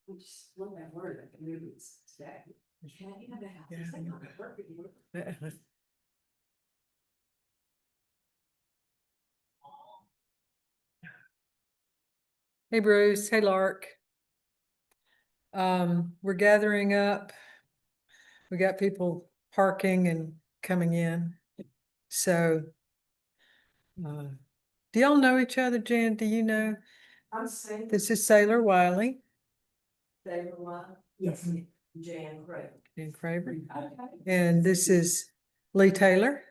I just love that word, like the movies today. Can you have a house? Yeah, It's like you not bet. perfect word. Hey Bruce, hey Lark. We're gathering up. We got people parking and coming in. So, do y'all know each other, Jan? Do you know? I'm saying. This is Sailor Wiley They were one. Yes, Jan Craig. and Craver. Okay. And this is Lee Taylor.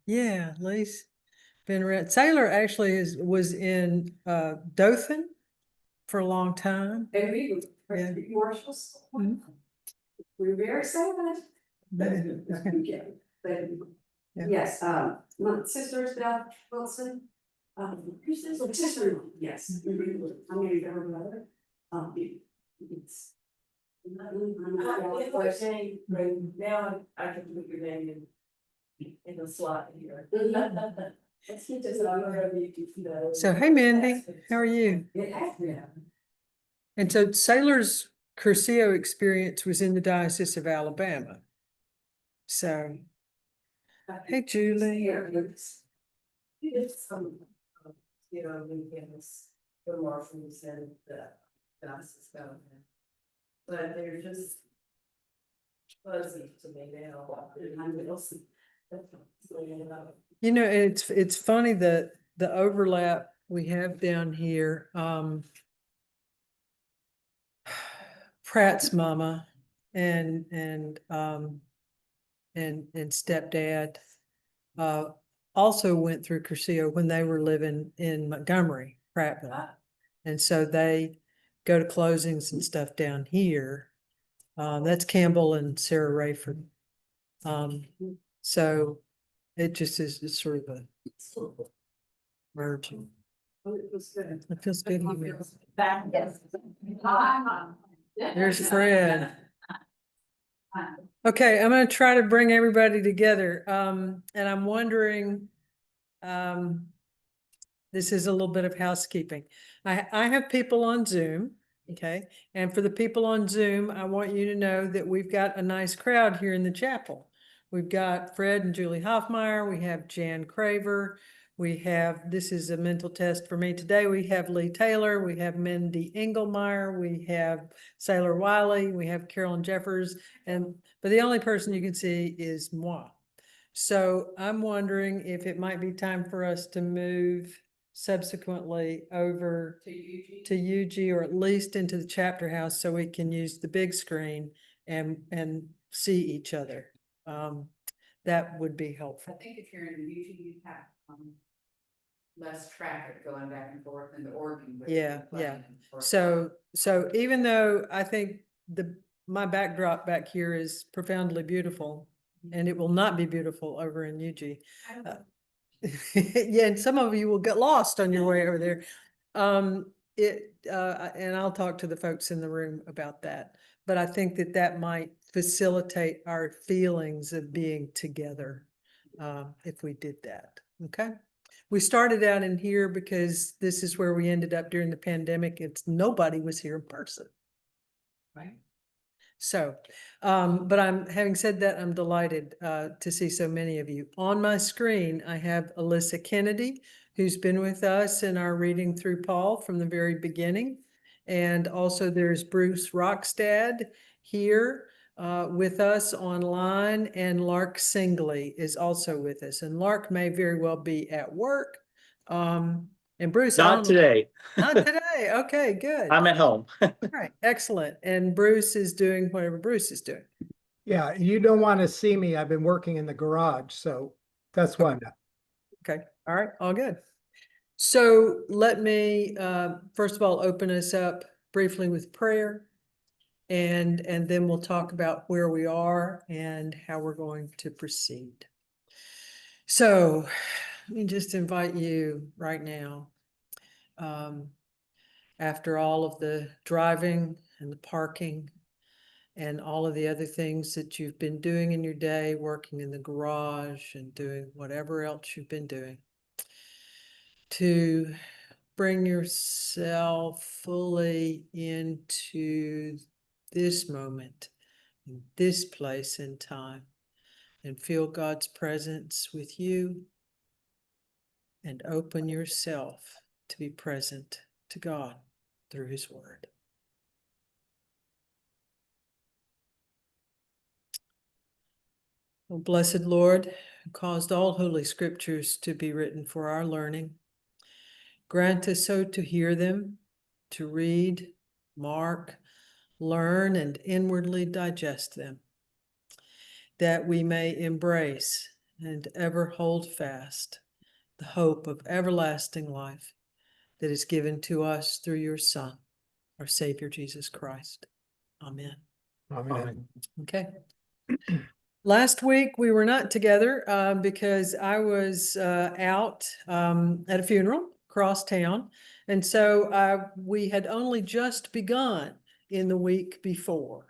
Yeah, Lee's been around. Sailor actually was in Dothan for a long time. And we were Yeah. commercials. Mhm. We were very excited. Yeah. But Yeah. yes, my sister's Beth Wilson. Who's this? My sister, yes. I'm married to her brother. It's. Now I can put your name in the slot here. So, hey Mandy, how are you? It has to happen. And so Sailor's Curcio experience was in the Diocese of Alabama. So, hey Julie. It's some, you know, weekends, the Marshals and the Diocese of Alabama. But they're just fuzzy to me now. You know, it's funny that the overlap we have down here, Pratt's mama and stepdad, also went through Curcio when they were living in Montgomery, Prattville. And so they go to closings and stuff down here. That's Campbell and Sarah Rayford. So it just is, it's sort of a merging. It feels good. There's Fred. Okay, I'm gonna try to bring everybody together. And I'm wondering, this is a little bit of housekeeping. I have people on Zoom, okay? And for the people on Zoom, I want you to know that we've got a nice crowd here in the chapel. We've got Fred and Julie Hoffmeyer, we have Jan Craver, we have, this is a mental test for me today, we have Lee Taylor, we have Mindy Engelmeyer, we have Sailor Wiley, we have Carolyn Jeffers, but the only person you can see is moi. So I'm wondering if it might be time for us to move subsequently over to UG or at least into the chapter house so we can use the big screen and see each other. That would be I helpful. think if you're in UG, you have less traffic going back and forth in the Oregon. but Yeah, you're yeah. playing for- So even though I think my backdrop back here is profoundly beautiful, and it will not be beautiful over in UG. Yeah, and some of you will get lost on your way over there. And I'll talk to the folks in the room about that. But I think that that might facilitate our feelings of being together, if we did that. Okay. We started out in here because this is where we ended up during the pandemic. Nobody was here in person. Right. So, but having said that, I'm delighted to see so many of you. On my screen, I have Alyssa Kennedy, who's been with us in our reading through Paul from the very beginning. And also there's Bruce Rockstad here with us online, and Lark Singley is also with us. And Lark may very well be at work. And Bruce, Not today. Not today. Okay, good. I'm at home. All right, excellent. And Bruce is doing whatever Bruce is doing. Yeah, you don't want to see me. I've been working in the garage, so that's why I'm not. Okay, all right, all good. So let me first of all open us up briefly with prayer, and then we'll talk about where we are and how we're going to proceed. So let me just invite you right now. After all of the driving and the parking and all of the other things that you've been doing in your day, working in the garage and doing whatever else you've been doing, to bring yourself fully into this moment, in this place and time, and feel God's presence with you, and open yourself to be present to God through His Word. O blessed Lord, who caused all holy scriptures to be written for our learning, grant us so to hear them, to read, mark, learn, and inwardly digest them, that we may embrace and ever hold fast the hope of everlasting life that is given to us through your Son, our Savior Jesus Christ. Amen. Amen. Okay. Last week we were not together because I was out at a funeral across town. And so we had only just begun in the week before.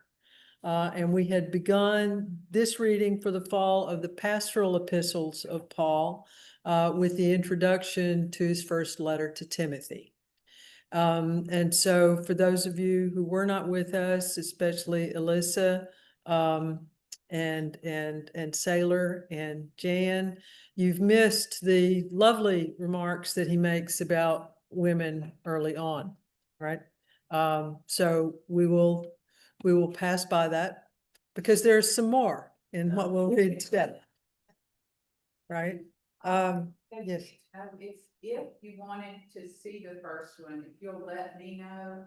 And we had begun this reading for the fall of the pastoral epistles of Paul with the introduction to his first letter to Timothy. And so for those of you who were not with us, especially Alyssa, and Sailor and Jan, you've missed the lovely remarks that he makes about women early on, right? So we will pass by that because there's some more in what we'll read today. Right? Yes. If you wanted to see the first one, if you'll let me know,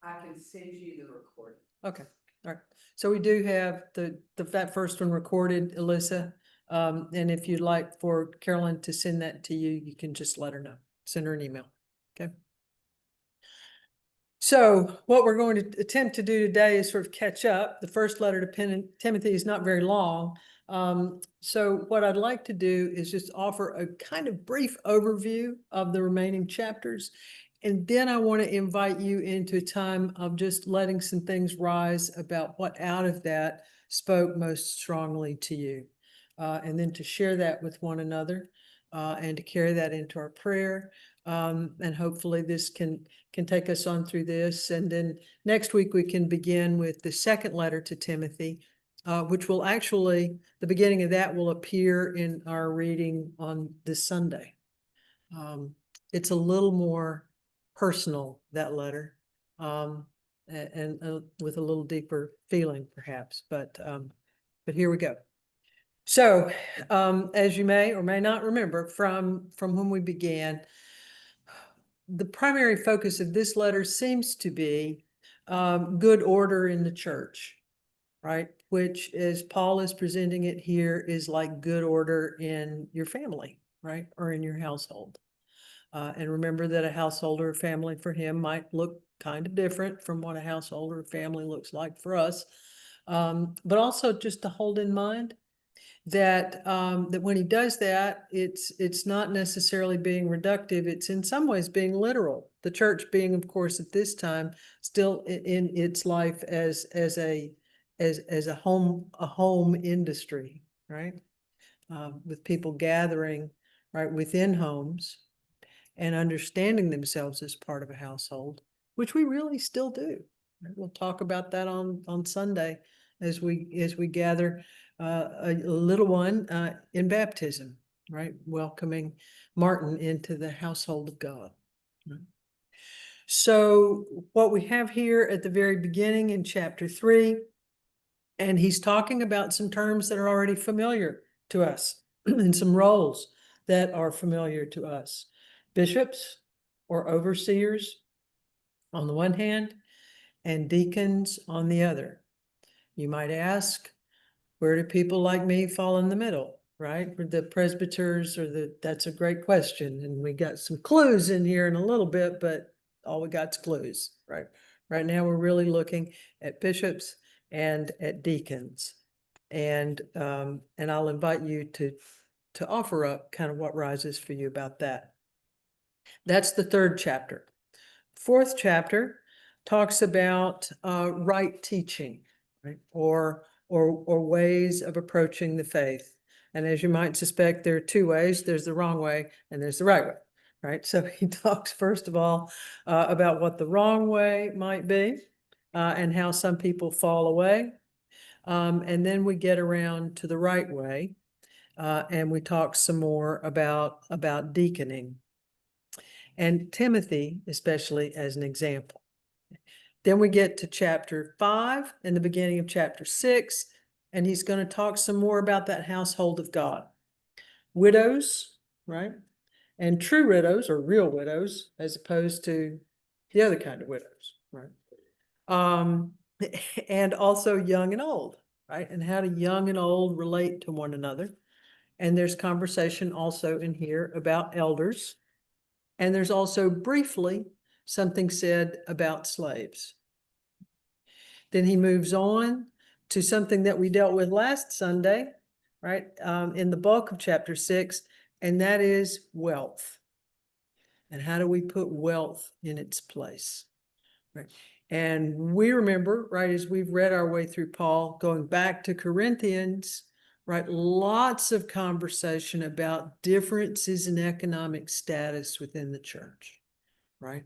I can send you the recording. Okay, all right. So we do have that first one recorded, Alyssa. And if you'd like for Carolyn to send that to you, you can just let her know. Send her an email. Okay. So what we're going to attempt to do today is sort of catch up. The first letter to Timothy is not very long. So what I'd like to do is just offer a kind of brief overview of the remaining chapters. And then I want to invite you into a time of just letting some things rise about what out of that spoke most strongly to you. And then to share that with one another and to carry that into our prayer. And hopefully this can take us on through this. And then next week we can begin with the second letter to Timothy, which will actually, the beginning of that will appear in our reading on this Sunday. It's a little more personal, that letter, and with a little deeper feeling perhaps, but here we go. So as you may or may not remember from when we began, the primary focus of this letter seems to be good order in the church, right? Which, as Paul is presenting it here, is like good order in your family, right? Or in your household. And remember that a household or a family for him might look kind of different from what a household or a family looks like for us. But also just to hold in mind that that when he does that, it's not necessarily being reductive. It's in some ways being literal. The church being, of course, at this time still in its life as a home industry, right? With people gathering right within homes and understanding themselves as part of a household, which we really still do. We'll talk about that on Sunday as we gather a little one in baptism, right? Welcoming Martin into the household of God. So what we have here at the very beginning in chapter 3, and he's talking about some terms that are already familiar to us and some roles that are familiar to us. Bishops or overseers on the one hand, and deacons on the other. You might ask, where do people like me fall in the middle, right? The presbyters or that's a great question. And we got some clues in here in a little bit, but all we got's clues, right? Right now we're really looking at bishops and at deacons. And I'll invite you to offer up kind of what rises for you about that. That's the third chapter. Fourth chapter talks about right teaching, right? Or ways of approaching the faith. And as you might suspect, there are two ways. There's the wrong way and there's the right way, right? So he talks first of all about what the wrong way might be and how some people fall away. And then we get around to the right way and we talk some more about deaconing and Timothy, especially as an example. Then we get to chapter 5 and the beginning of chapter 6, and he's going to talk some more about that household of God. Widows, right? And true widows or real widows, as opposed to the other kind of widows, right? And also young and old, right? And how do young and old relate to one another? And there's conversation also in here about elders. And there's also briefly something said about slaves. Then he moves on to something that we dealt with last Sunday, right? In the bulk of chapter 6, and that is wealth. And how do we put wealth in its place? Right. And we remember, right, as we've read our way through Paul, going back to Corinthians, right, lots of conversation about differences in economic status within the church, right?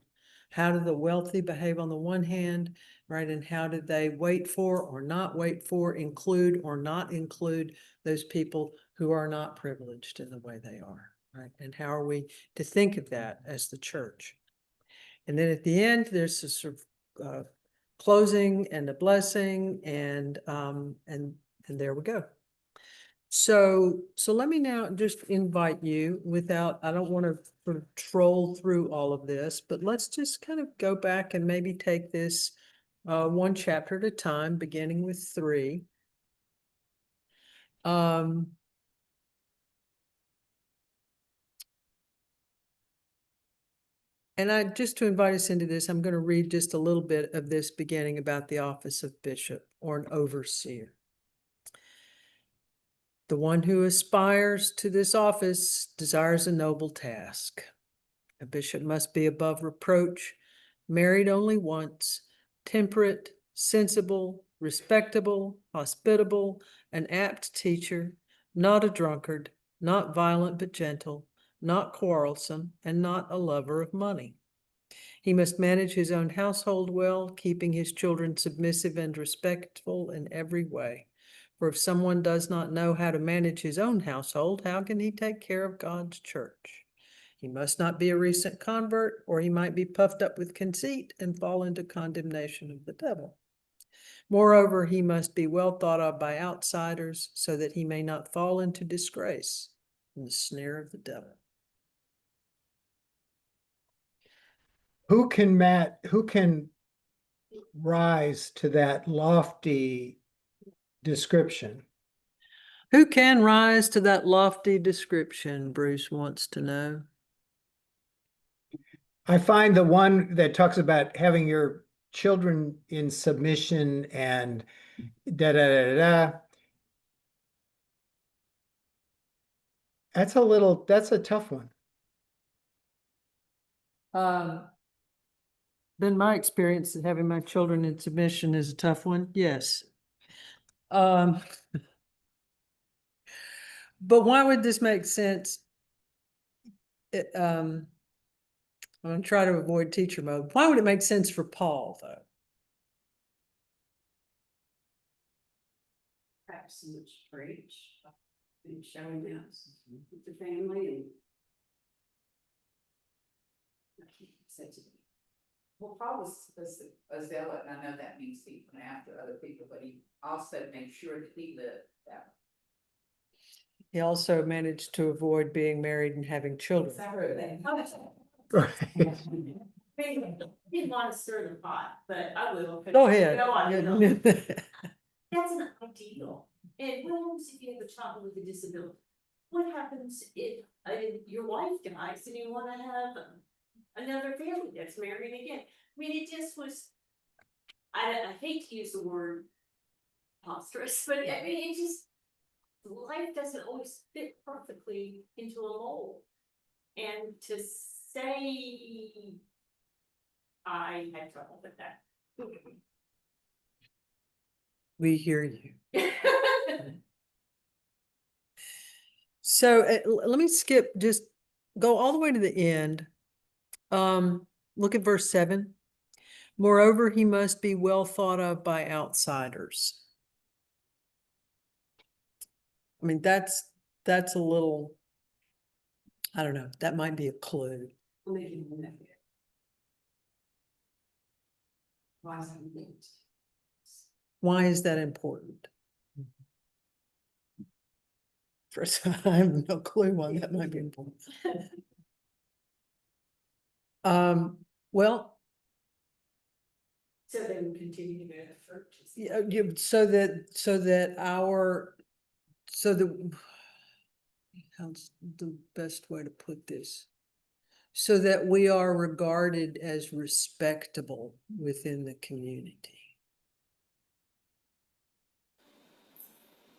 How do the wealthy behave on the one hand, right? And how do they wait for or not wait for, include or not include those people who are not privileged in the way they are, right? And how are we to think of that as the church? And then at the end, there's a sort of closing and a blessing, and there we go. So let me now just invite you without, I don't want to sort of troll through all of this, but let's just kind of go back and maybe take this one chapter at a time, beginning with 3. And just to invite us into this, I'm going to read just a little bit of this beginning about the office of bishop or an overseer. The one who aspires to this office desires a noble task. A bishop must be above reproach, married only once, temperate, sensible, respectable, hospitable, an apt teacher, not a drunkard, not violent but gentle, not quarrelsome, and not a lover of money. He must manage his own household well, keeping his children submissive and respectful in every way. For if someone does not know how to manage his own household, how can he take care of God's church? He must not be a recent convert, or he might be puffed up with conceit and fall into condemnation of the devil. Moreover, he must be well thought of by outsiders, so that he may not fall into disgrace in the snare of the devil. Who can rise to that lofty description? Who can rise to that lofty description, Bruce wants to know. I find the one that talks about having your children in submission and da da da da. That's a tough one. Been my experience that having my children in submission is a tough one. Yes. But why would this make sense? I'm going to try to avoid teacher mode. Why would it make sense for Paul, though? Perhaps in which preach and showing us with the family and. Well, Paul was a zealot, and I know that means he went after other people, but he also made sure that he lived that. He also managed to avoid being married and having children. Right. Didn't want to stir the pot, but I will. Go ahead. Go on, go on. Yeah. That's an ideal. And what happens if you have a child with a disability? What happens if your wife dies and you want to have another family that's married again? I mean, it just was, I hate to use the word preposterous, but I mean, it just, life doesn't always fit perfectly into a mold. And to say, I had trouble with that. We hear you. So let me skip just go all the way to the end. Look at verse 7. Moreover, he must be well thought of by outsiders. I mean, that's a little, I don't know, that might be a clue. Why is that important? Why is that important? First, I have no clue why that might be important. Well, So they will continue to go to churches. yeah, so that how's the best way to put this? So that we are regarded as respectable within the community.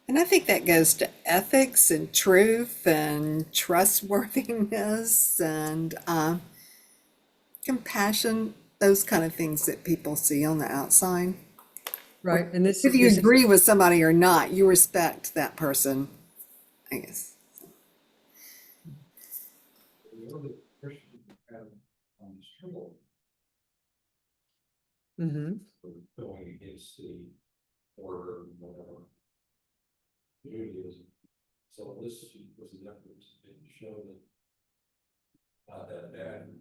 And I think that goes to ethics and truth and trustworthiness and compassion, those kind of things that people see on the outside. Right, and this If you is agree with somebody or not, you respect that person, I guess. The early Christians had struggled Mhm. with going against the order and whatever. Judaism. So this was an effort to show that not that bad.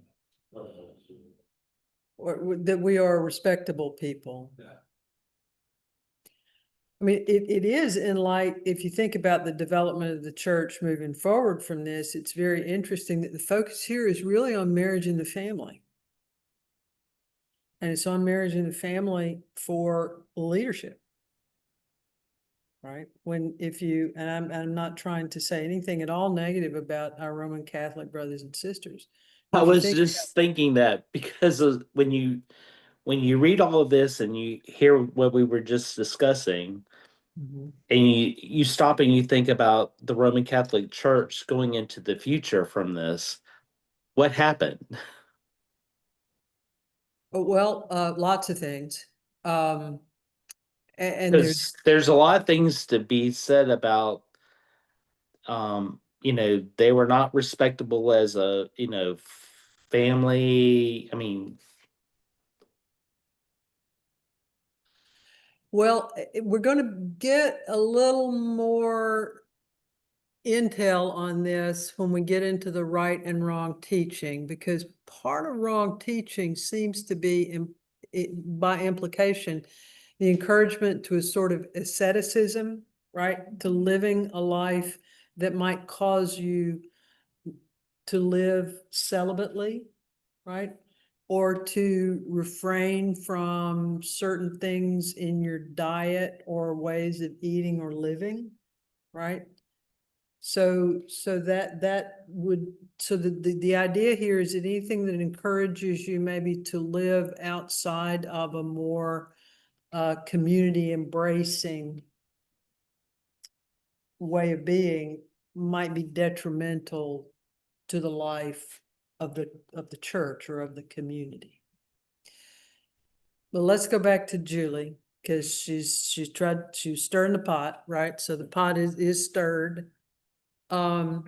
Or that we are respectable people. Yeah. I mean, it is in light, if you think about the development of the church moving forward from this, it's very interesting that the focus here is really on marriage and the family. And it's on marriage and the family for leadership. Right? And I'm not trying to say anything at all negative about our Roman Catholic brothers and sisters. I If you was think just thinking that because of when you read all of this and you hear what we were just discussing, Mhm. and you stop and you think about the Roman Catholic Church going into the future from this, what happened? Oh, well, lots of things. And there's, There's a lot of things to be said about they were not respectable as a, family. I mean, well, we're going to get a little more intel on this when we get into the right and wrong teaching, because part of wrong teaching seems to be, by implication, the encouragement to a sort of asceticism, right? To living a life that might cause you to live celibately, right? Or to refrain from certain things in your diet or ways of eating or living, right? So the idea here is that anything that encourages you maybe to live outside of a more community embracing way of being might be detrimental to the life of the church or of the community. But let's go back to Julie, because she's stirring the pot, right? So the pot is stirred. But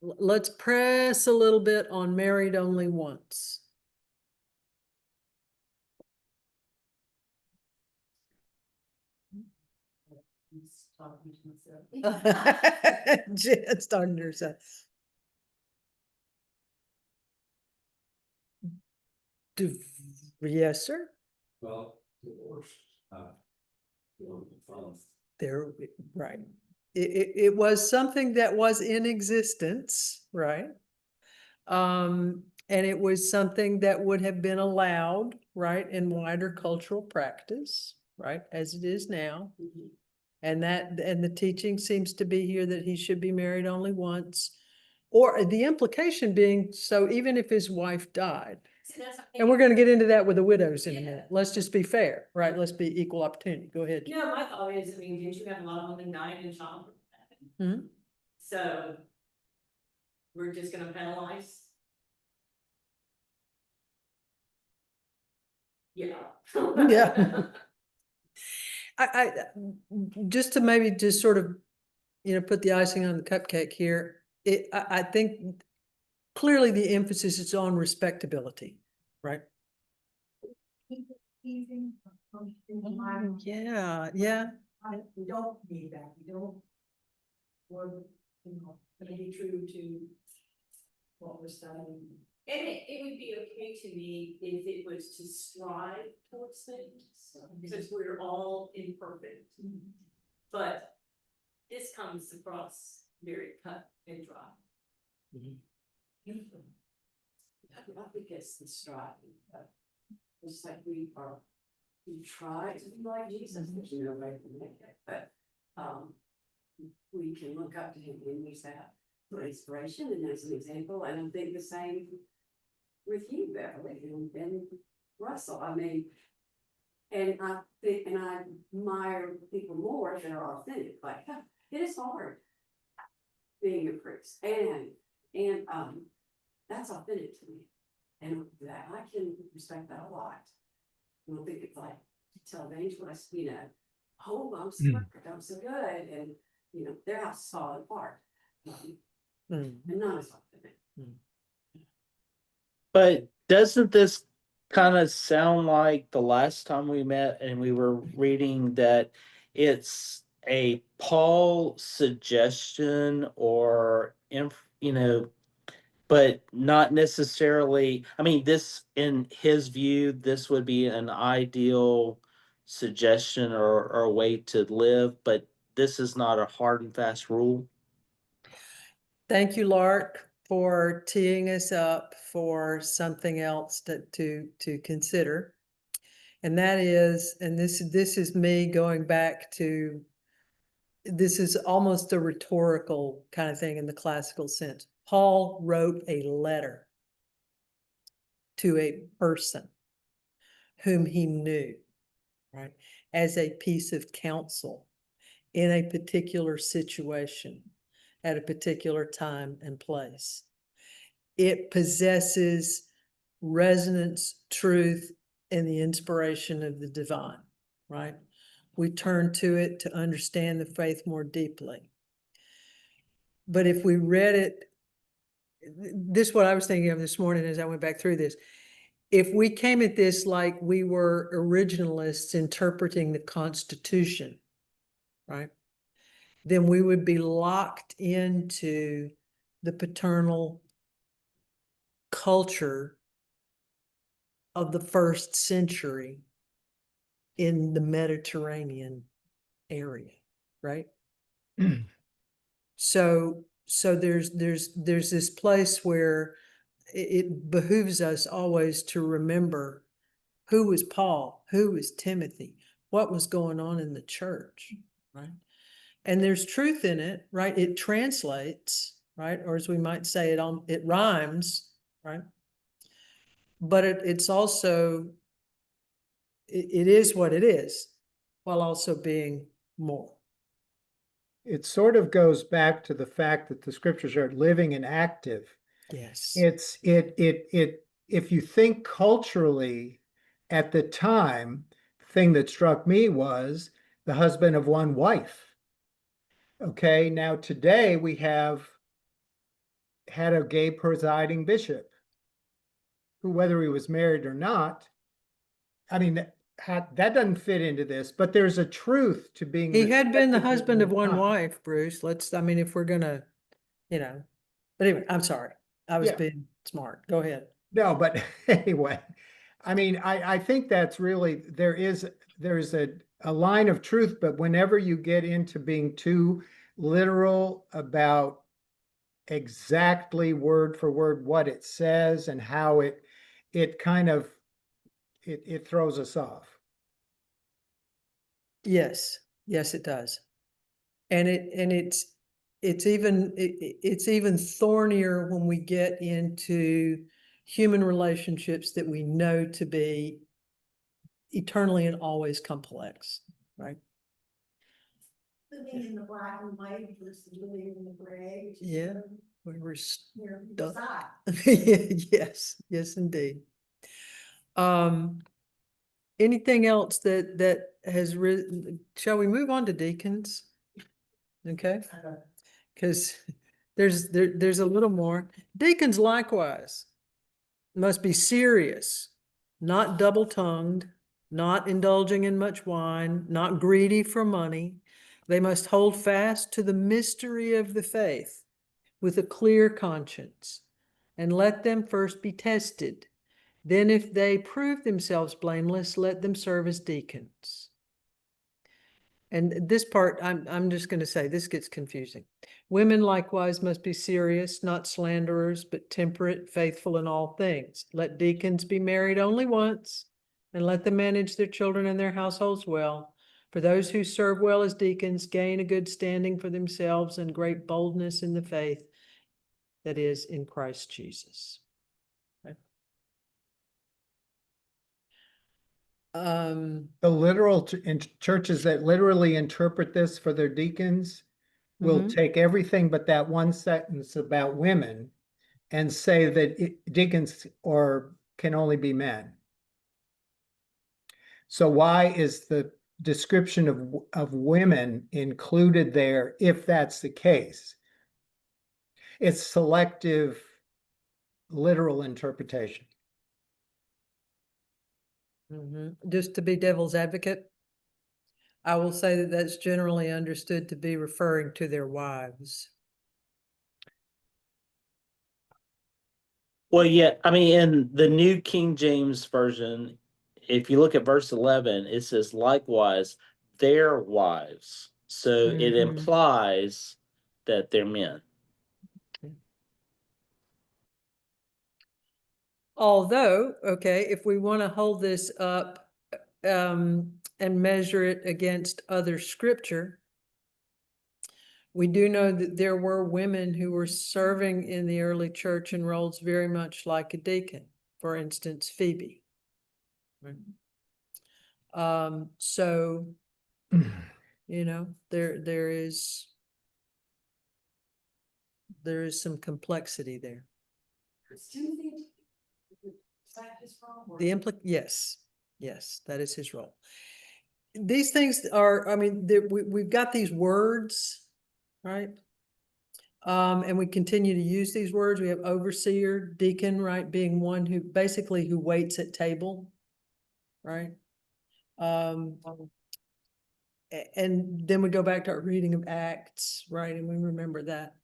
let's press a little bit on married only once. Talking to myself. Jen's starting herself. Yes, sir. Well, divorce. From There, right. It was something that was in existence, right? And it was something that would have been allowed, right, in wider cultural practice, right, as it is now. And the teaching seems to be here that he should be married only once, or the implication being, so even if his wife died, and we're going to get into that with the widows in a minute. Let's just be fair, right? Let's be equal opportunity. Go ahead. No, my thought is, I mean, didn't you have a lot of women dying in childbirth? Mhm. So we're just gonna penalize? Yeah. Yeah. I just to maybe just sort of, put the icing on the cupcake here. I think clearly the emphasis is on respectability, right? Yeah, yeah. We don't need that, we don't. We're, be true to what we're studying. And it would be okay to me if it was to strive towards things, because we're all imperfect. But this comes across very cut and dry. I think it's the striving, but it's like we try to be like Jesus, there's no way to make it, but, we can look up to him and use that for inspiration and as an example, and I think the same with you, Beverly, and Russell, I mean, and I think, and I admire people more that are authentic, like, huh, it is hard being a priest, and that's authentic to me. And that I can respect that a lot. I don't think it's like to tell evangelists, you know, oh, I'm so perfect, I'm so good, and you know, their house is falling apart. And not as authentic. But doesn't this kind of sound like the last time we met and we were reading that it's a Paul suggestion or, you know, but not necessarily, I mean, this, in his view, this would be an ideal suggestion or a way to live, but this is not a hard and fast rule. Thank you, Lark, for teeing us up for something else to consider. And that is, and this is me going back to, this is almost a rhetorical kind of thing in the classical sense. Paul wrote a letter to a person whom he knew, right, as a piece of counsel in a particular situation at a particular time and place. It possesses resonance, truth, and the inspiration of the divine, right? We turn to it to understand the faith more deeply. But if we read it, this is what I was thinking of this morning as I went back through this. If we came at this like we were originalists interpreting the Constitution, right, then we would be locked into the paternal culture of the first century in the Mediterranean area, right? So there's this place where it behooves us always to remember who was Paul, who was Timothy, what was going on in the church, right? And there's truth in it, right? It translates, right? Or as we might say, it rhymes, right? But it's also, it is what it is, while also being more. It sort of goes back to the fact that the scriptures are living and active. Yes. If you think culturally at the time, the thing that struck me was the husband of one wife. Okay, now today we have had a gay presiding bishop who, whether he was married or not, I mean, that doesn't fit into this, but there's a truth to being. He had been the respected husband of in one time. wife, Bruce. I mean, if we're gonna, you know, but anyway, I'm sorry. I was Yeah. being smart. Go ahead. No, but anyway, I mean, I think that's really, there's a line of truth, but whenever you get into being too literal about exactly word for word what it says and how it kind of, it throws us off. Yes, yes, it does. And it's even thornier when we get into human relationships that we know to be eternally and always complex, right? Living in the black and white versus living in the gray. Yeah, we were Here, Duh. decide. yes, indeed. Anything else that has shall we move on to deacons? Okay, because there's a little more. Deacons likewise must be serious, not double-tongued, not indulging in much wine, not greedy for money. They must hold fast to the mystery of the faith with a clear conscience, and let them first be tested. Then if they prove themselves blameless, let them serve as deacons. And this part, I'm just going to say, this gets confusing. Women likewise must be serious, not slanderers, but temperate, faithful in all things. Let deacons be married only once, and let them manage their children and their households well. For those who serve well as deacons gain a good standing for themselves and great boldness in the faith that is in Christ Jesus. Okay. The literal in churches that literally interpret this for their deacons will Mhm. take everything but that one sentence about women and say that deacons can only be men. So why is the description of women included there if that's the case? It's selective literal interpretation. Just to be devil's advocate, I will say that that's generally understood to be referring to their wives. Well, yeah, I mean, in the New King James Version, if you look at verse 11, it says likewise their wives. So it Mhm. implies that they're men. Although, okay, if we want to hold this up and measure it against other scripture, we do know that there were women who were serving in the early church in roles very much like a deacon. For instance, Phoebe. So, you know, there is some complexity there. Is Timothy, is that his role? Yes, that is his role. These things are, I mean, we've got these words, right? And we continue to use these words. We have overseer, deacon, right, being one who basically who waits at table, right? And then we go back to our reading of Acts, right? And we remember that.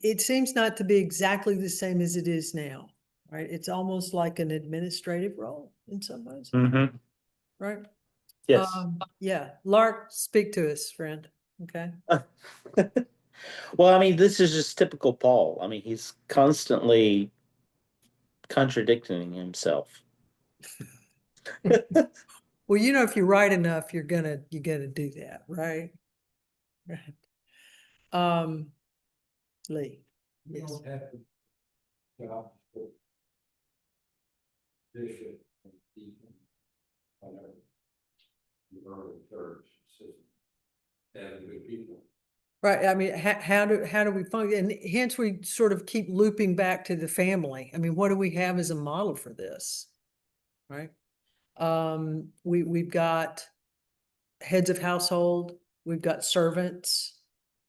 It seems not to be exactly the same as it is now, right? It's almost like an administrative role in some ways, Mm-hmm. right? Yes. Yeah, Lark, speak to us, friend. Okay. Well, I mean, this is just typical Paul. I mean, he's constantly contradicting himself. Well, you know, if you write enough, you're gonna do that, right? Right. Lee. You Yes. don't have to job for bishop and deacon, whatever. The early church system, having good people. Right. I mean, how do we function? And hence we sort of keep looping back to the family. I mean, what do we have as a model for this? Right. We've got heads of household, we've got servants,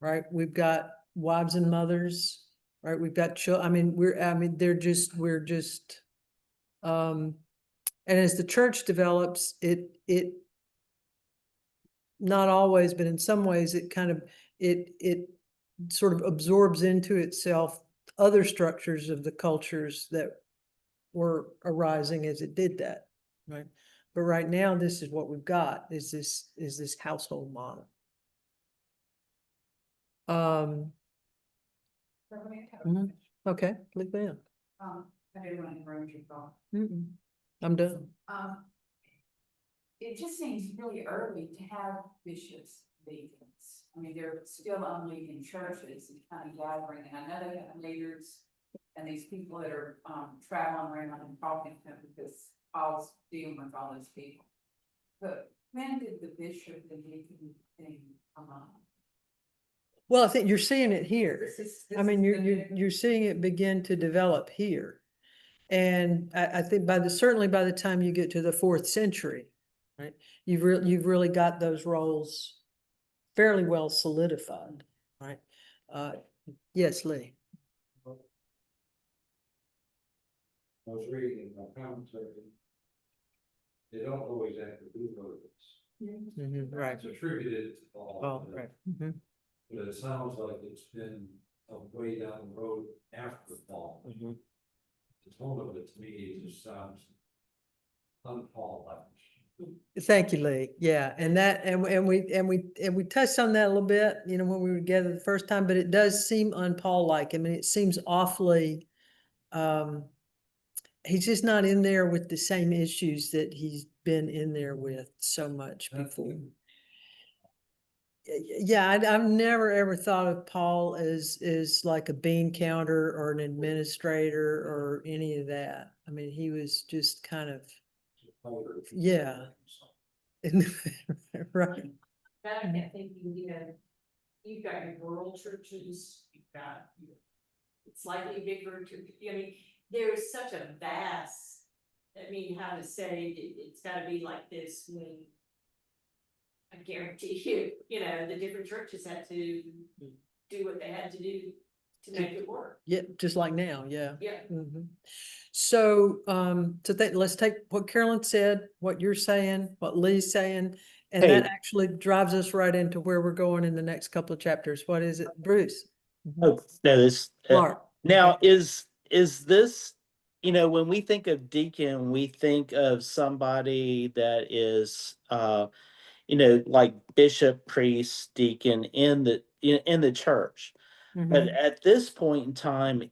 right? We've got wives and mothers, right? We've got children. We're just, and as the church develops, it not always, but in some ways it kind of, it sort of absorbs into itself other structures of the cultures that were arising as it did that, right? But right now, this is what we've got, is this household model. Okay, leave that. I didn't want to interrupt your thought. I'm done. It just seems really early to have bishops, deacons. I mean, they're still only in churches and kind of gathering, and I know they have leaders and these people that are traveling around and talking to them because Paul's dealing with all those people. But when did the bishop and deacon thing come on? Well, I think you're seeing it here. I mean, you're seeing it begin to develop here. And I think certainly by the time you get to the 4th century, right? You've really got those roles fairly well solidified, right? Yes, Lee. I was reading my commentary. They don't always have to do votes. Right. It's attributed to Paul. Oh, right. Mhm. But it sounds like it's been a way down the road after Paul. Mhm. The tone of it to me, it just sounds un-Paul-like. Thank you, Lee. Yeah, and that, and we touched on that a little bit, you know, when we were together the first time, but it does seem un-Paul-like. I mean, it seems awfully, he's just not in there with the same issues that he's been in there with so much before. Yeah, I've never ever thought of Paul as like a bean counter or an administrator or any of that. I mean, he was just kind of, yeah. Right. But I kept thinking, you know, you've got your rural churches, you've got your slightly bigger, I mean, there's such a vast, I mean, how to say it's gotta be like this when I guarantee you, you know, the different churches had to do what they had to do to make it work. Yeah, just like now, yeah. Yeah. Mhm. So, let's take what Carolyn said, what you're saying, what Lee's saying, and Hey. that actually drives us right into where we're going in the next couple of chapters. What is it, Bruce? Oh, no, this, Mark. now Okay. is this, you know, when we think of deacon, we think of somebody that is, you know, like bishop, priest, deacon in the church. But Mhm. at this point in time,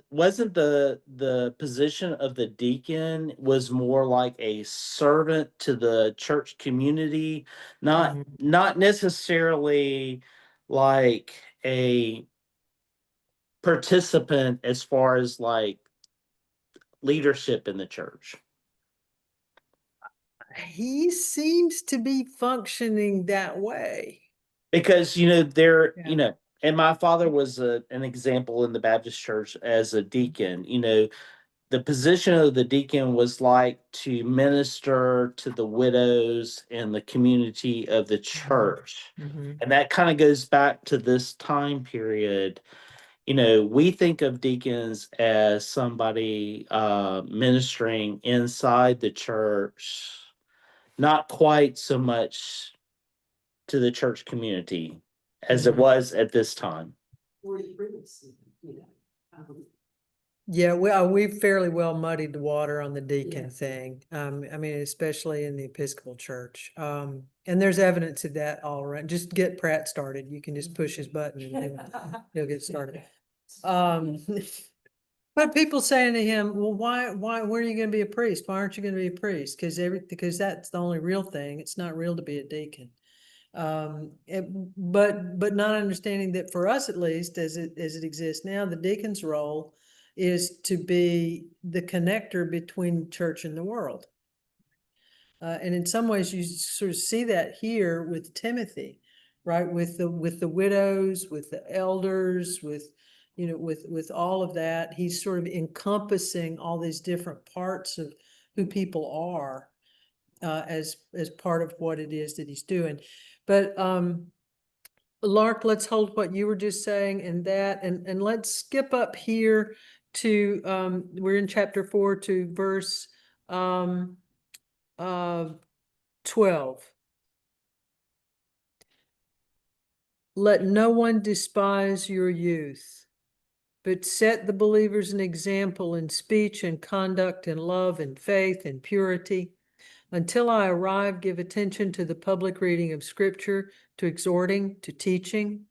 wasn't the position of the deacon was more like a servant to the church community, not Mhm. not necessarily like a participant as far as like leadership in the church. He seems to be functioning that way. Because you know there, Yeah. you know, and my father was an example in the Baptist church as a deacon. You know, the position of the deacon was like to minister to the widows and the community of the church. Mhm. And that kind of goes back to this time period. You know, we think of deacons as somebody ministering inside the church, not quite so much to the church community as it Mhm. was at this time. Or the priests, you know. Yeah, we've fairly well muddied the water on the deacon thing. I mean, especially in the Episcopal Church. And there's evidence of that all around. Just get Pratt started. You can just push his button and he'll get started. But people saying to him, well, why, when are you gonna be a priest? Why aren't you gonna be a priest? Because that's the only real thing. It's not real to be a deacon. But not understanding that for us, at least, as it exists now, the deacon's role is to be the connector between church and the world. And in some ways, you sort of see that here with Timothy, right? With the widows, with the elders, with, you know, with all of that. He's sort of encompassing all these different parts of who people are as part of what it is that he's doing. But Lark, let's hold what you were just saying and let's skip up here to we're in chapter 4 to verse 12. Let no one despise your youth, but set the believers an example in speech and conduct and love and faith and purity. Until I arrive, give attention to the public reading of Scripture, to exhorting, to teaching.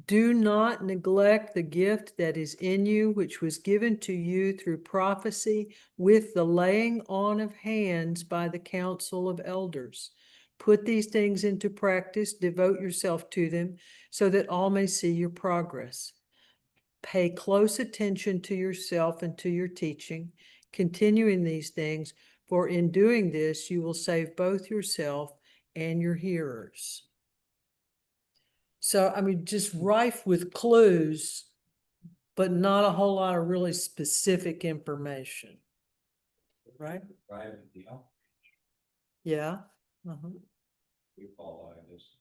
Do not neglect the gift that is in you, which was given to you through prophecy with the laying on of hands by the council of elders. Put these things into practice, devote yourself to them, so that all may see your progress. Pay close attention to yourself and to your teaching, continuing these things, for in doing this, you will save both yourself and your hearers. So, I mean, just rife with clues, but not a whole lot of really specific information. Right? Right, you know. Yeah. we follow this.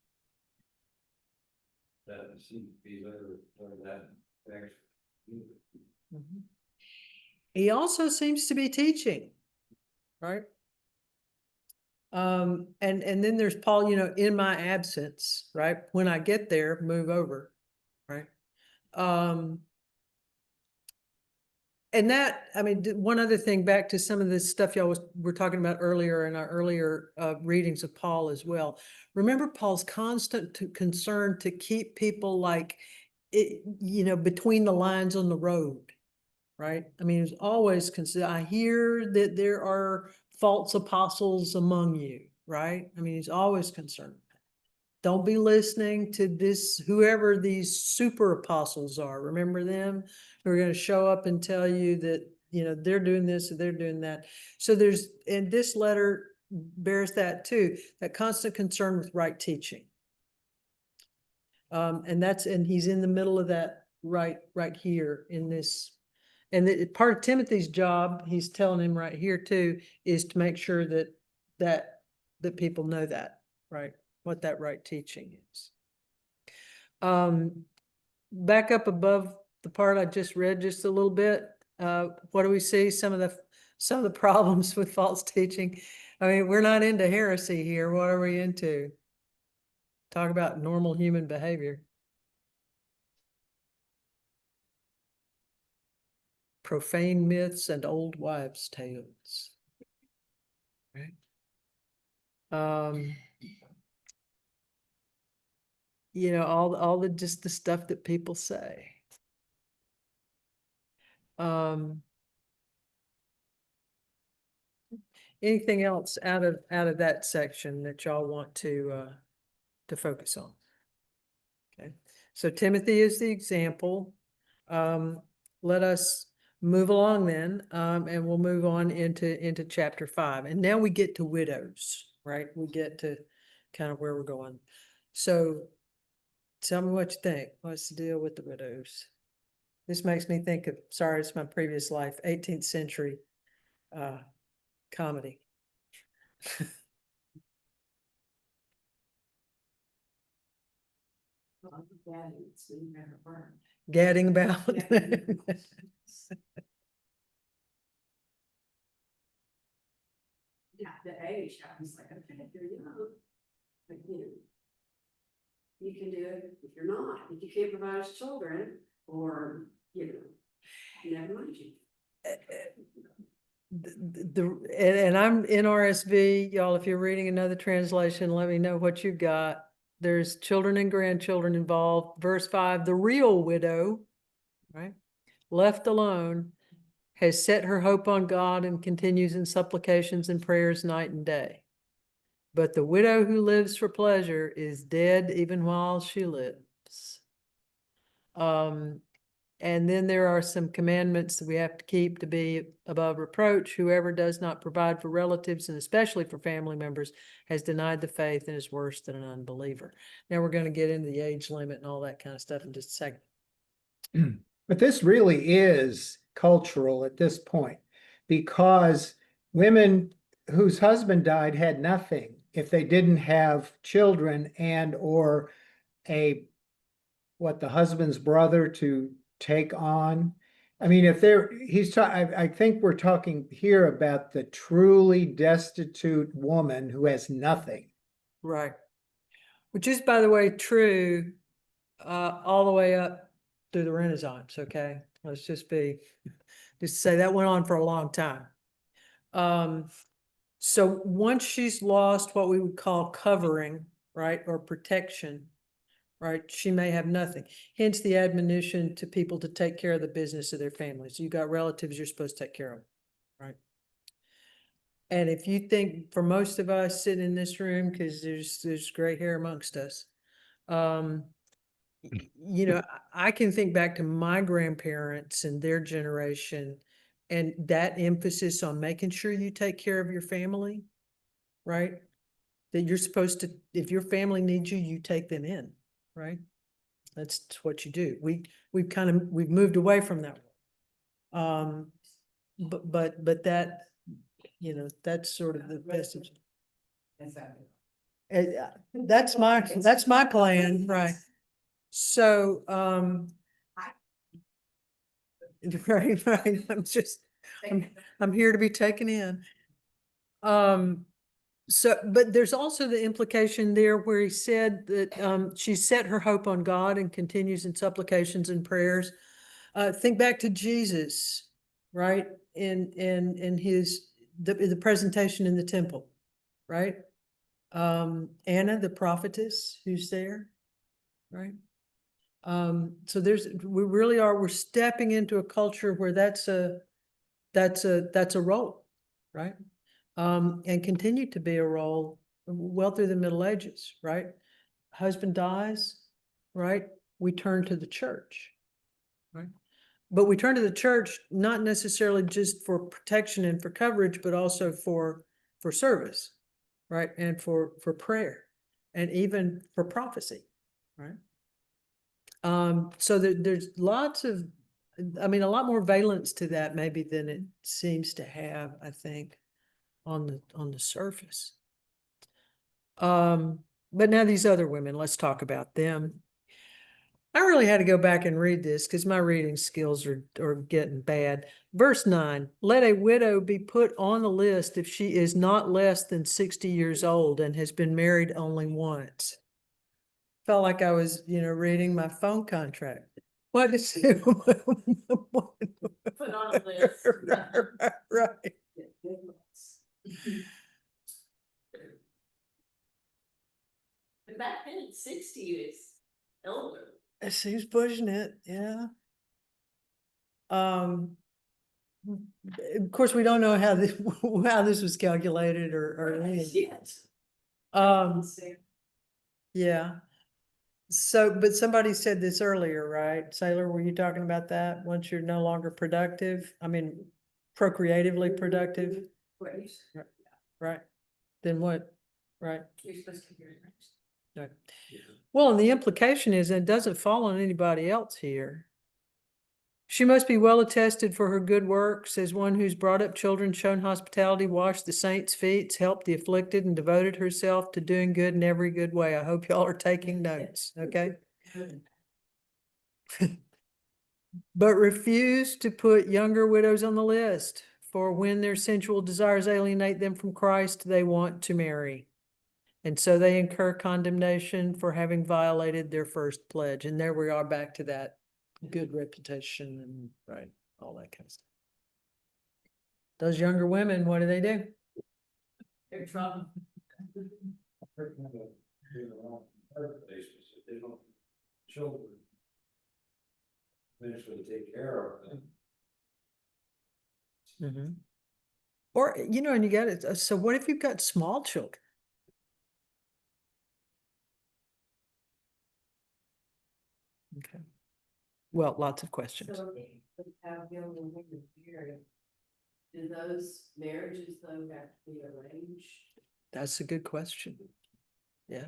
That seems to be better, that actually. Mhm. He also seems to be teaching, right? And then there's Paul, in my absence, right? When I get there, move over, right? And that, I mean, one other thing, back to some of the stuff y'all were talking about earlier in our earlier readings of Paul as well. Remember Paul's constant concern to keep people like, between the lines on the road, right? I mean, he's always I hear that there are false apostles among you, right? I mean, he's always concerned. Don't be listening to this, whoever these super apostles are. Remember them? Who are going to show up and tell you that, they're doing this or they're doing that. So and this letter bears that too, that constant concern with right teaching. And he's in the middle of that right here in this. And part of Timothy's job, he's telling him right here too, is to make sure that people know that, right? What that right teaching is. Back up above the part I just read just a little bit, what do we see? Some of the problems with false teaching. I mean, we're not into heresy here. What are we into? Talk about normal human behavior. Profane myths and old wives' tales. Right? All the just the stuff that people say. Anything else out of that section that y'all want to focus on? Okay, so Timothy is the example. Let us move along then, and we'll move on into chapter 5. And now we get to widows, right? We get to kind of where we're going. So tell me what you think. What's the deal with the widows? This makes me think of, sorry, it's my previous life, 18th century comedy. Gadding about. Yeah, the age, I was like, okay, if you're young, but you can do it if you're not, if you can't provide us children, or, never mind you. And I'm in RSV, y'all, if you're reading another translation, let me know what you've got. There's children and grandchildren involved. Verse 5, the real widow, right, left alone, has set her hope on God and continues in supplications and prayers night and day. But the widow who lives for pleasure is dead even while she lives. And then there are some commandments that we have to keep to be above reproach. Whoever does not provide for relatives, and especially for family members, has denied the faith and is worse than an unbeliever. Now we're going to get into the age limit and all that kind of stuff in just a second. But this really is cultural at this point, because women whose husband died had nothing if they didn't have children and or the husband's brother to take on. I mean, I think we're talking here about the truly destitute woman who has nothing. Right. Which is, by the way, true all the way up through the Renaissance, okay? Let's just say that went on for a long time. So once she's lost what we would call covering, right, or protection, right, she may have nothing. Hence the admonition to people to take care of the business of their families. You got relatives you're supposed to take care of, right? And if you think, for most of us sitting in this room, because there's gray hair amongst us, I can think back to my grandparents and their generation, and that emphasis on making sure you take care of your family, right? That you're supposed to, if your family needs you, you take them in, right? That's what you do. We've moved away from that. But that, that's sort of the message. Exactly. That's my plan, right? So, right, I'm here to be taken in. So, but there's also the implication there where he said that, she set her hope on God and continues in supplications and prayers. Think back to Jesus, right? In his, the presentation in the temple, right? Anna, the prophetess who's there, right? So we're stepping into a culture where that's a role, right? And continue to be a role well through the Middle Ages, right? Husband dies, right? We turn to the church, right? But we turn to the church not necessarily just for protection and for coverage, but also for service, right? And for prayer and even for prophecy, right? So there's lots of, I mean, a lot more valence to that maybe than it seems to have, I think, on the surface. But now these other women, let's talk about them. I really had to go back and read this because my reading skills are getting bad. Verse 9, let a widow be put on the list if she is not less than 60 years old and has been married only once. Felt like I was, reading my phone contract. What is it? Put on a list. Right. And back then, 60 is elder. She's pushing it, yeah. Of course, we don't know how this was calculated or anything. Yes. Yeah. So, but somebody said this earlier, right? Sailor, were you talking about that? Once you're no longer productive, I mean, procreatively productive, right? Then what? Right. You're supposed to hear it next. Right. Well, and the implication is it doesn't fall on anybody else here. She must be well attested for her good works as one who's brought up children, shown hospitality, washed the saints' feet, helped the afflicted, and devoted herself to doing good in every good way. I hope y'all are taking notes, okay? But refuse to put younger widows on the list, for when their sensual desires alienate them from Christ, they want to marry. And so they incur condemnation for having violated their first pledge. And there we are back to that good reputation and right, all that kind of stuff. Those younger women, what do? They're in trouble. They don't, children eventually take care of them. Mm-hmm. Or, and you got it. So what if you've got small children? Okay. Well, lots of questions. So have young women married. Do those marriages though have to be arranged? That's a good question. Yeah.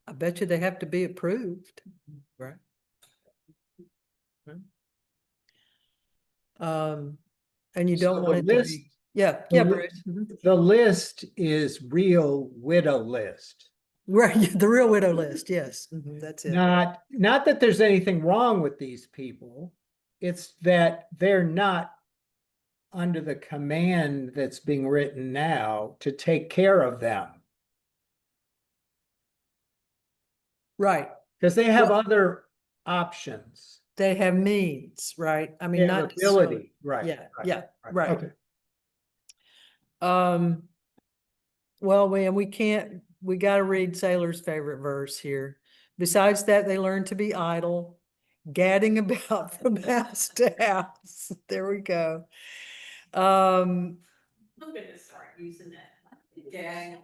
I bet you they have to be approved, right? And you So don't the want it to list- be, yeah, the yeah, li- Bruce. Mhm. The list is real widow list. Right, the real widow list, yes, that's it. Not that there's anything wrong with these people. It's that they're not under the command that's being written now to take care of them. Right, Because they have Well- other options. they have means, right? I They mean, have not necessarily- ability, right? Yeah, right, yeah, right. Okay. Well, we gotta read Sailor's favorite verse here. Besides that, they learn to be idle, gadding about from house to house. There we go. I'm gonna start using that. Yeah.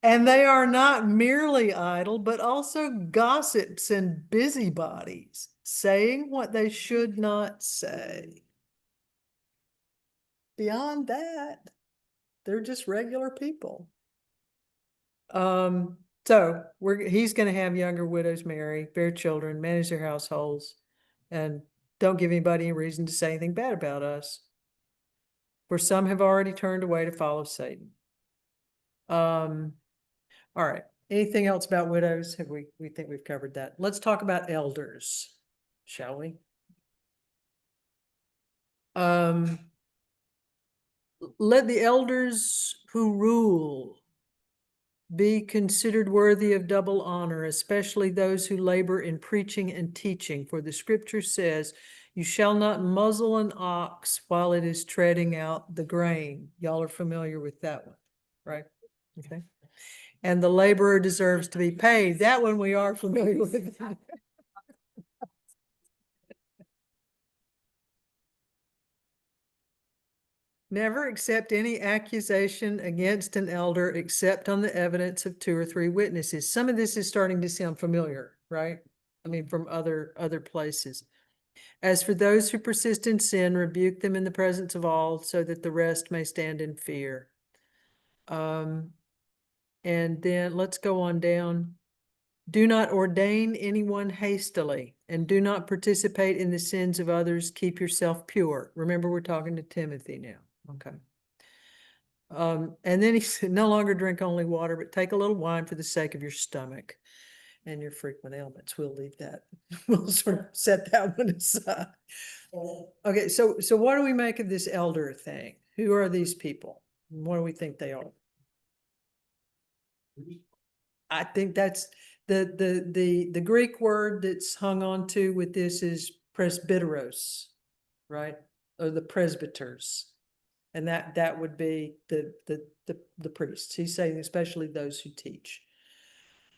And they are not merely idle, but also gossips and busybodies, saying what they should not say. Beyond that, they're just regular people. So he's gonna have younger widows marry, bear children, manage their households, and don't give anybody a reason to say anything bad about us. For some have already turned away to follow Satan. All right. Anything else about widows? Have we think we've covered that. Let's talk about elders, shall we? Let the elders who rule be considered worthy of double honor, especially those who labor in preaching and teaching. For the scripture says, you shall not muzzle an ox while it is treading out the grain. Y'all are familiar with that one, right? Okay. And the laborer deserves to be paid. That one we are familiar with. Never accept any accusation against an elder except on the evidence of 2 or 3 witnesses. Some of this is starting to sound familiar, right? I mean, from other places. As for those who persist in sin, rebuke them in the presence of all, so that the rest may stand in fear. And then let's go on down. Do not ordain anyone hastily, and do not participate in the sins of others. Keep yourself pure. Remember, we're talking to Timothy now. Okay. And then he said, no longer drink only water, but take a little wine for the sake of your stomach and your frequent ailments. We'll leave that. We'll sort of set that one aside. Okay, so what do we make of this elder thing? Who are these people? What do we think they are? I think that's the Greek word that's hung on to with this is presbyteros, right? Or the presbyters. And that would be the priests. He's saying especially those who teach.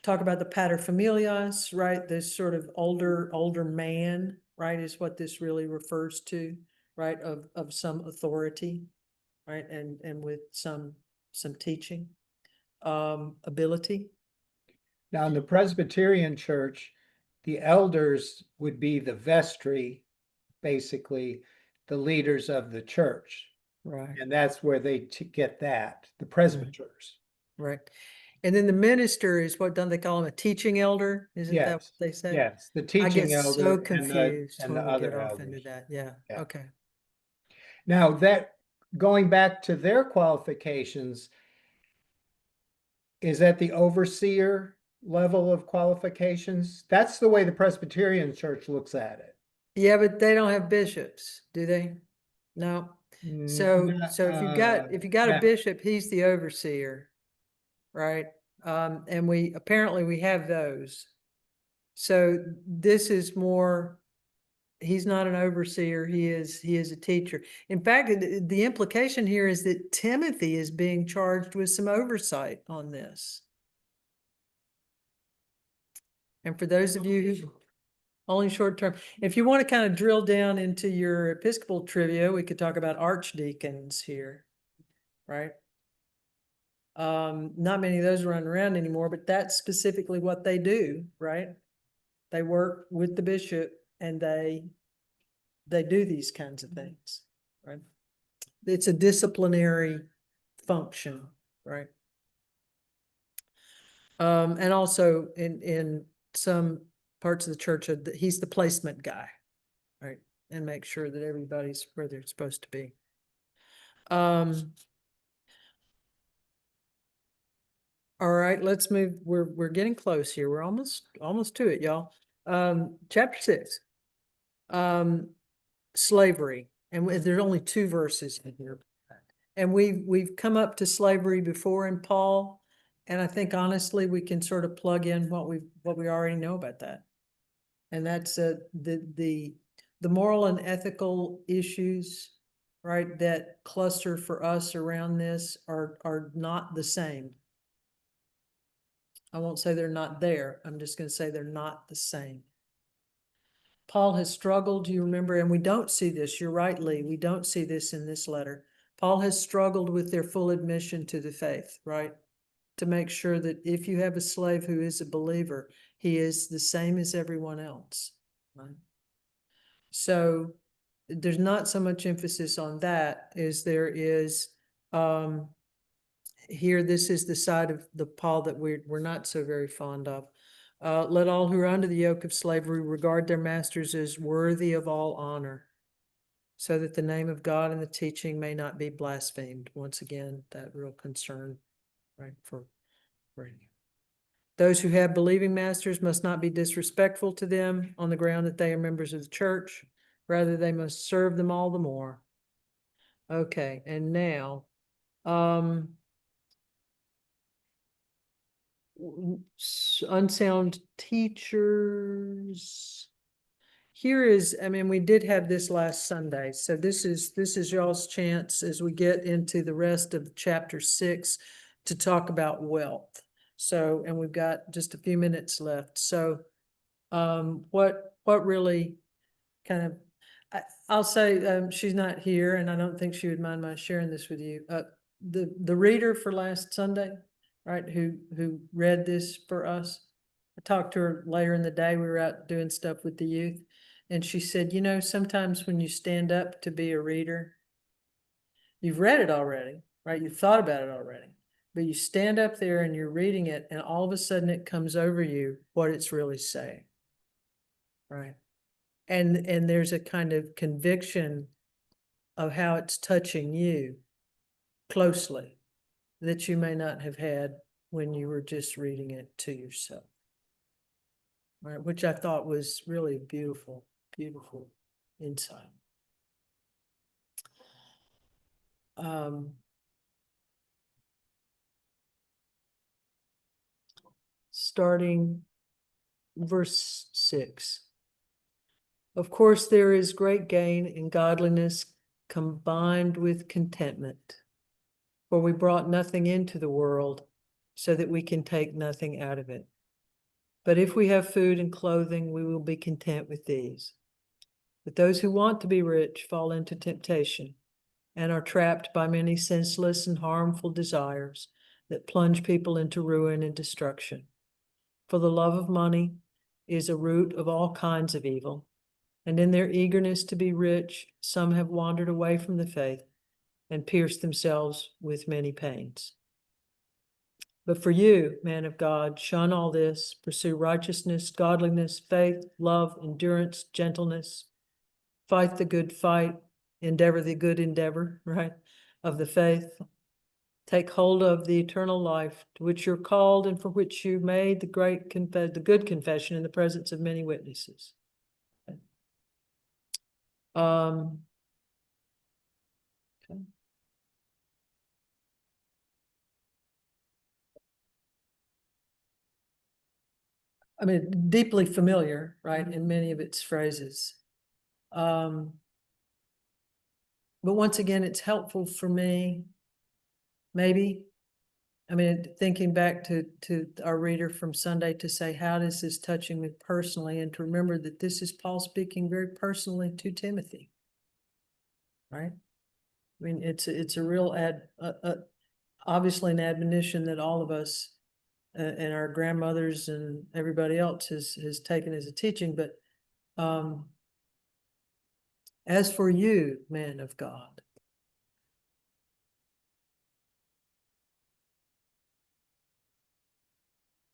Talk about the paterfamilias, right? This sort of older man, right, is what this really refers to, right? Of some authority, right? And with some teaching ability. Now, in the Presbyterian Church, the elders would be the vestry, basically the leaders of the church. Right. And that's where they get that, the presbyters. Right. And then the minister is what, don't they call him a teaching elder? Isn't that what Yes, they say? yes, the I teaching get elder so and confused and the when we get other off into elders. that. Yeah. Yeah. Okay. Now that, going back to their qualifications, is that the overseer level of qualifications? That's the way the Presbyterian Church looks at it. Yeah, but they don't have bishops, do they? No. So if you got a Yeah. bishop, he's the overseer, right? And we have those. So this is more, he's not an overseer, he is a teacher. In fact, the implication here is that Timothy is being charged with some oversight on this. And for those of you who only short term, if you want to kind of drill down into your Episcopal trivia, we could talk about archdeacons here, right? Not many of those run around anymore, but that's specifically what they do, right? They work with the bishop and they do these kinds of things, right? It's a disciplinary function, right? And also in some parts of the church, he's the placement guy, right? And make sure that everybody's where they're supposed to be. All right, let's move. We're getting close here. We're almost to it, y'all. Chapter 6. Slavery. And there's only 2 verses in here. And we've come up to slavery before in Paul. And I think honestly we can sort of plug in what we already know about that. And that's the moral and ethical issues, right, that cluster for us around this are not the same. I won't say they're not there. I'm just going to say they're not the same. Paul has struggled, you remember, and we don't see this. You're right, Lee. We don't see this in this letter. Paul has struggled with their full admission to the faith, right? To make sure that if you have a slave who is a believer, he is the same as everyone else, right? So there's not so much emphasis on that as there is here. This is the side of the Paul that we're not so very fond of. Let all who are under the yoke of slavery regard their masters as worthy of all honor. so that the name of God and the teaching may not be blasphemed. Once again, that real concern, right, for those who have believing masters must not be disrespectful to them on the ground that they are members of the church. Rather, they must serve them all the more. Okay, and now, unsound teachers. Here is, I mean, we did have this last Sunday, so this is y'all's chance as we get into the rest of chapter 6 to talk about wealth. So, and we've got just a few minutes left. So, what really kind of, I'll say, she's not here, and I don't think she would mind my sharing this with you. The reader for last Sunday, right, who read this for us, I talked to her later in the day. We were out doing stuff with the youth, and she said, you know, sometimes when you stand up to be a reader, you've read it already, right? You've thought about it already, but you stand up there and you're reading it, and all of a sudden it comes over you what it's really saying, right? And there's a kind of conviction of how it's touching you closely that you may not have had when you were just reading it to yourself. Right, which I thought was really beautiful, beautiful insight. Starting verse 6. Of course, there is great gain in godliness combined with contentment, for we brought nothing into the world, so that we can take nothing out of it. But if we have food and clothing, we will be content with these. But those who want to be rich fall into temptation and are trapped by many senseless and harmful desires that plunge people into ruin and destruction. For the love of money is a root of all kinds of evil, and in their eagerness to be rich, some have wandered away from the faith and pierced themselves with many pains. But for you, man of God, shun all this, pursue righteousness, godliness, faith, love, endurance, gentleness. Fight the good fight, endeavor the good endeavor, right, of the faith. Take hold of the eternal life to which you're called and for which you made the good confession in the presence of many witnesses. Okay. I mean, deeply familiar, right, in many of its phrases. But once again, it's helpful for me, maybe, I mean, thinking back to our reader from Sunday to say, how does this touching me personally? And to remember that this is Paul speaking very personally to Timothy, right? I mean, it's a real obviously an admonition that all of us and our grandmothers and everybody else has taken as a teaching. But as for you, man of God,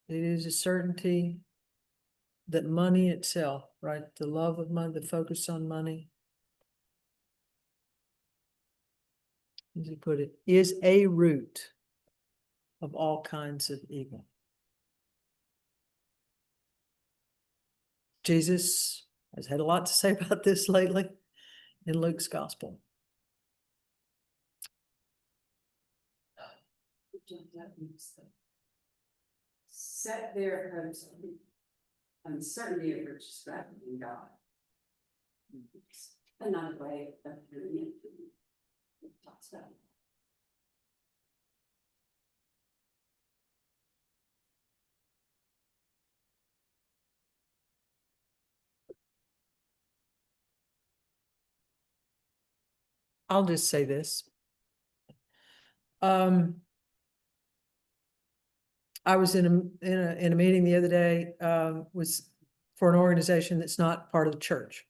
it is a certainty that money itself, right, the love of money, the focus on money, as you put it, is a root of all kinds of evil. Jesus has had a lot to say about this lately in Luke's gospel. Set their hopes on uncertainty of riches rather than God. Another way of doing it. Talks about it. I'll just say this. I was in a meeting the other day, was for an organization that's not part of the church.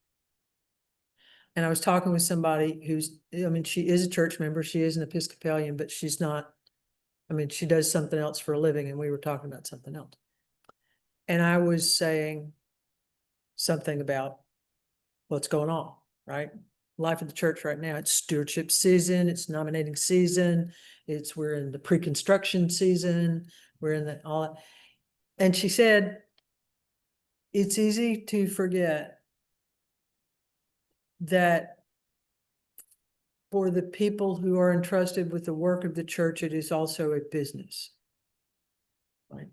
And I was talking with somebody who's, I mean, she is a church member, she is an Episcopalian, but she's not, I mean, she does something else for a living, and we were talking about something else. And I was saying something about what's going on, right? life of the church right now. It's stewardship season, it's nominating season, we're in the pre-construction season, we're in the all. And she said, it's easy to forget that for the people who are entrusted with the work of the church, it is also a business. Right?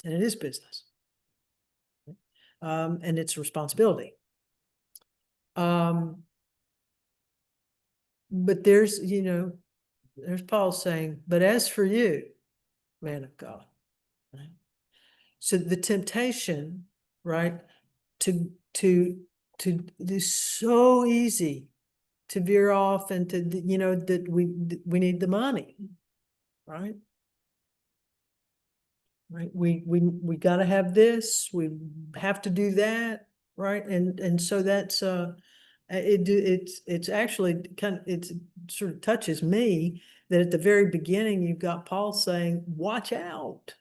And it is business. And it's responsibility. But there's, there's Paul saying, but as for you, man of God, right? So the temptation, right, it is so easy to veer off and to, that we need the money, right? Right, we got to have this, we have to do that, right? And so that's it's actually it sort of touches me that at the very beginning you've got Paul saying, watch out,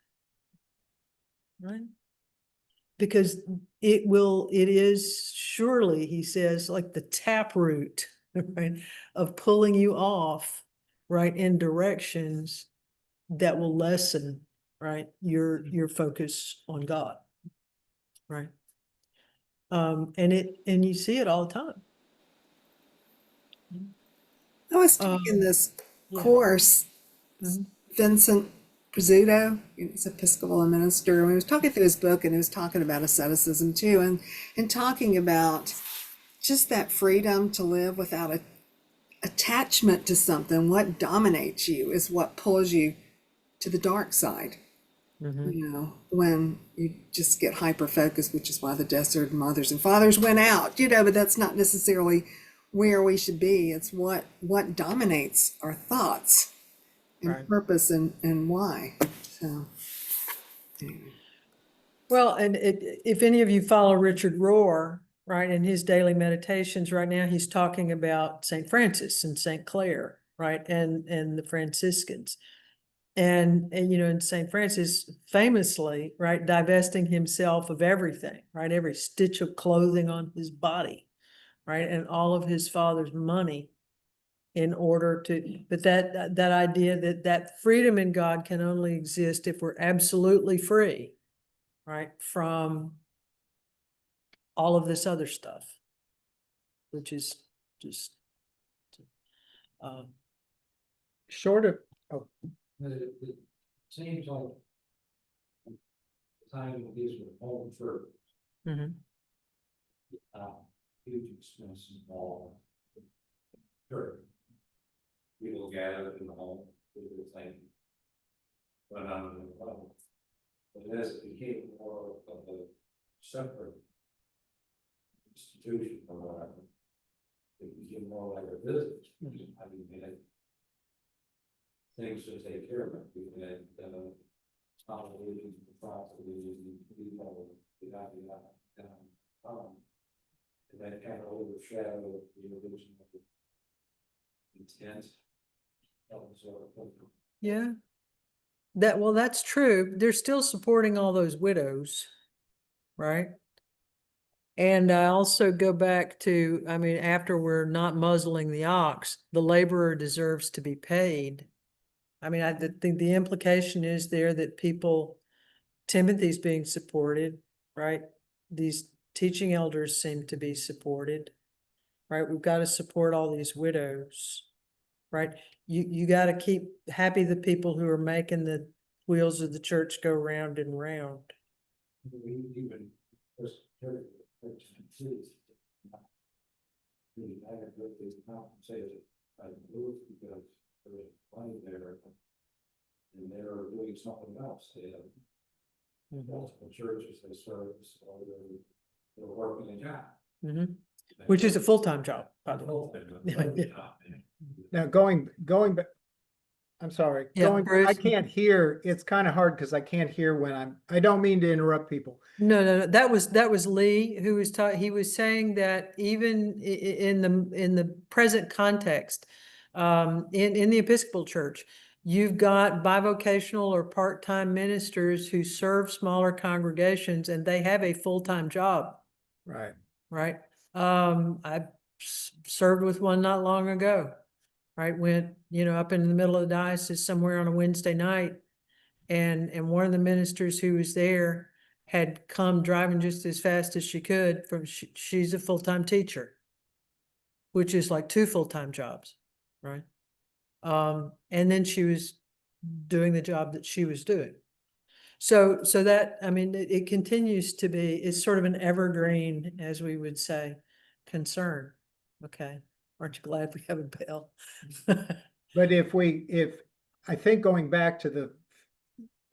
right? Because it is surely, he says, like the taproot, right, of pulling you off, right, in directions that will lessen, right, your focus on God, right? And you see it all the time. I was taking this yeah. course, Mhm. Vincent Pizzuto, he's an Episcopal minister, and he was talking through his book, and he was talking about asceticism too, and talking about just that freedom to live without a attachment to something. What dominates you is what pulls you to the dark side. When you just get hyper focused, which is why the desert mothers and fathers went out, but that's not necessarily where we should be. It's what dominates our thoughts and Right. purpose and why. So anyway. Well, and if any of you follow Richard Rohr, right, in his daily meditations right now, he's talking about St. Francis and St. Clare, right, and the Franciscans. And and St. Francis famously, right, divesting himself of everything, right, every stitch of clothing on his body, right, and all of his father's money in order to, but that idea that freedom in God can only exist if we're absolutely free, right, from all of this other stuff, which is just Short of, It seems like the time of these were home for mhm. huge expense involved. Sure. People gathered in the home, do the thing. But as it became more of a separate institution from whatever, it became more like a business. I mean, they had things to take care of. We had consolidating the property, people, and that kind of overshadowed the original intent of the sort of. Yeah. That's true. They're still supporting all those widows, right? And I also go back to, I mean, after we're not muzzling the ox, the laborer deserves to be paid. I mean, I think the implication is there that Timothy's being supported, right? These teaching elders seem to be supported, right? We've got to support all these widows, right? You got to keep happy the people who are making the wheels of the church go round and round. We even just heard it, we had really compensated by the group because there was money there. And they were doing something else. They had multiple churches they service, or they were working a job. Mhm. Which is a full-time job, by the way. now going back, I'm sorry, Yeah, I Bruce? can't hear, it's kind of hard because I can't hear when I don't mean to interrupt people. No, that was Lee who was he was saying that even in the present context, in the Episcopal Church, you've got bivocational or part-time ministers who serve smaller congregations and they have a full-time job, Right. right? served with one not long ago. Right, went, up in the middle of the diocese somewhere on a Wednesday night. And one of the ministers who was there had come driving just as fast as she could she's a full-time teacher, which is like 2 full-time jobs, right? And then she was doing the job that she was doing. So that, I mean, it continues to be, it's sort of an evergreen, as we would say, concern. Okay, aren't you glad we have a bell? But I think going back to the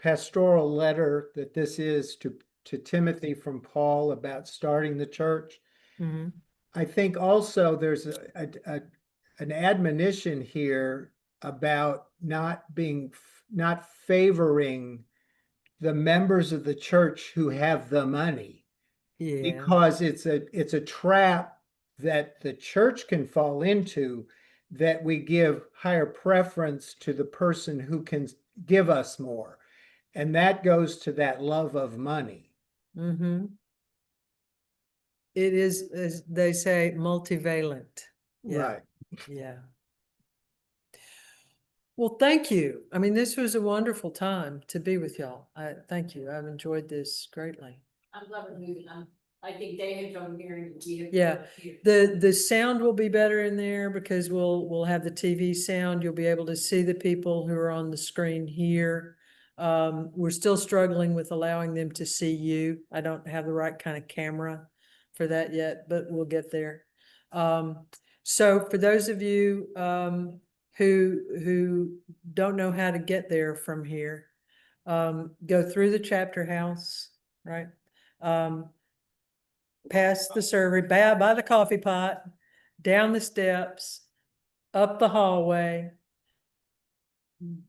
pastoral letter that this is to Timothy from Paul about starting the church, Mhm. I think also there's an admonition here about not favoring the members of the church who have the money, Yeah, because it's a trap that the church can fall into, that we give higher preference to the person who can give us more. And that goes to that love of money. mm-hmm. It is, as they say, multivalent. Yeah. Right. Yeah. Well, thank you. I mean, this was a wonderful time to be with y'all. Thank you. I've enjoyed this greatly. I'm glad we're moving on. I think they had come here and we have. Yeah. The sound will be better in there because we'll have the TV sound. You'll be able to see the people who are on the screen here. We're still struggling with allowing them to see you. I don't have the right kind of camera for that yet, but we'll get there. So for those of you who don't know how to get there from here, go through the chapter house, right? Past the server, by the coffee pot, down the steps, up the hallway,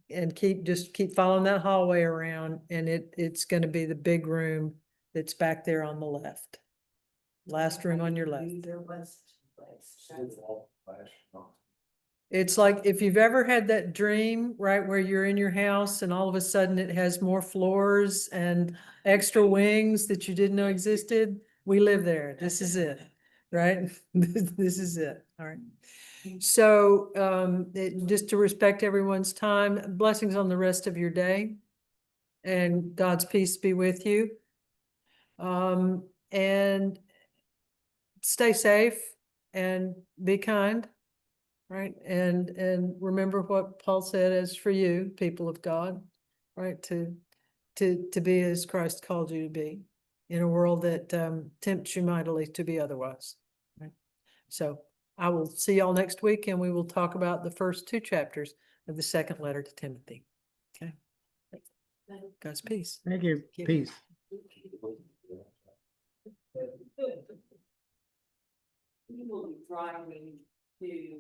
and keep following that hallway around, and it's going to be the big room that's back there on the left. Last room on your left. It's like if you've ever had that dream, right, where you're in your house and all of a sudden it has more floors and extra wings that you didn't know existed. We live there. This is it, right? This is it. All right. So just to respect everyone's time, blessings on the rest of your day, and God's peace be with you. And stay safe and be kind, right? And remember what Paul said, as for you, people of God, right? To be as Christ called you to be, in a world that tempts you mightily to be otherwise. Right? So I will see y'all next week, and we will talk about the first 2 chapters of the second letter to Timothy. Okay. God's peace. Thank you. Peace. We will be driving to